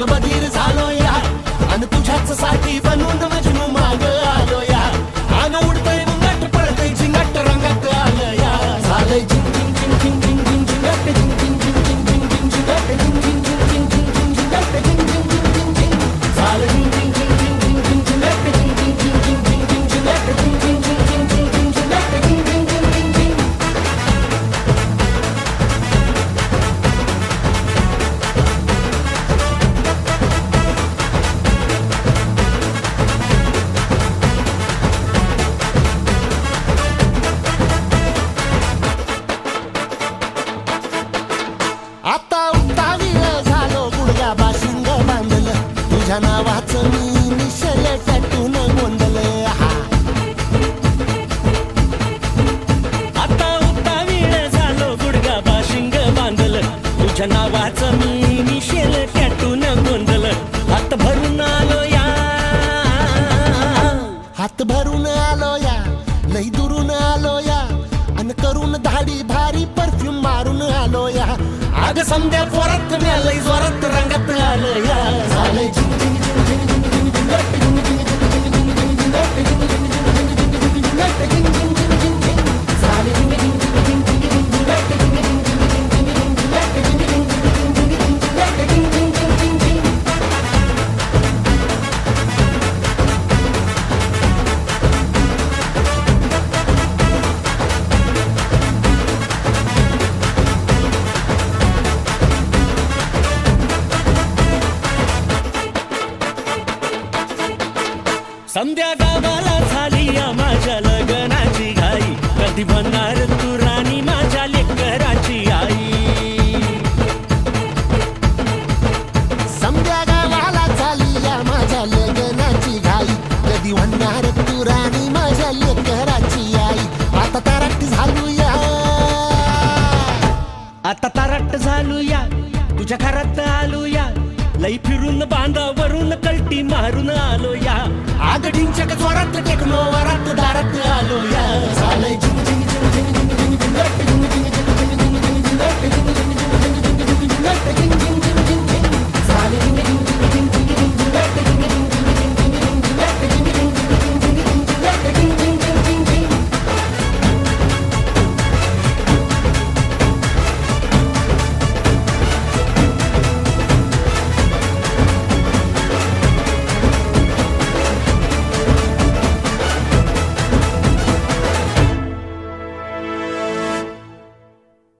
बधीर झालो या आणि तुझ्याच साठी बनवून मजनू माग आलो या आन उडतय मुंगट पळतय झिंगट रंगात आलं या झालंय झिंग झिंग झिंग झिंग झिंग झिंग झिंगट झिंग झिंग झिंग झिंग झिंग झिंग झिंगट झिंग झिंग झिंग झिंग झिंग झिंग झिंगट झिंग झिंग झिंग झिंग झिंग झालं झिंग झिंग झिंग झिंग झिंग झिंग झिंगट झिंग झिंग झिंग झिंग झिंग झिंग झिंगट झिंग झिंग झिंग झिंग झिंग झिंग झिंगट झिंग झिंग झिंग झिंग झिंग आता उतावीळ झालो गुडघा बाशिंग बांधलं तुझ्या नावाचं मी निशल टॅटून गोंधलं आता उतावीळ झालो गुडघा बाशिंग बांधलं तुझ्या नावाचं मी निशेल टॅटून गोंधलं हात भरून आलो या हात भरून आलो या लई दुरून आलो या अन करून धाडी भारी परफ्यूम मारून आलो या आग समद्या जोरात लई जोरात रंगात आलं या झालंय झिंग झिंग झिंग झिंग झिंग झिंग झिंगट झिंग झिंग झिंग झिंग झिंग झिंग झिंगट झिंग झिंग झिंग झिंग झिंग झिंग झिंगट झिंग झिंग झिंग झिंग झिंग झालंय झिंग झिंग झिंग झिंग झिंग झिंग झिंगट झिंग झिंग झिंग झिंग झिंग झिंग झिंगट झिंग झिंग झिंग झिंग झिंग झिंग झिंगट झिंग झिंग झिंग झिंग झिंग संध्या गावाला झाली या माझ्या लग्नाची घाई कधी बनणार तू राणी माझ्या लेकराची आई समद्या गावाला झाली या माझ्या लग्नाची घाई कधी म्हणणार तू राणी माझ्या लेकराची आई आता तारट झालो या आता तारट झालो या तुझ्या घरात आलो या लई फिरून बांधावरून कलटी मारून आलो या आग ढिंचक जोरात टेक्नो वरात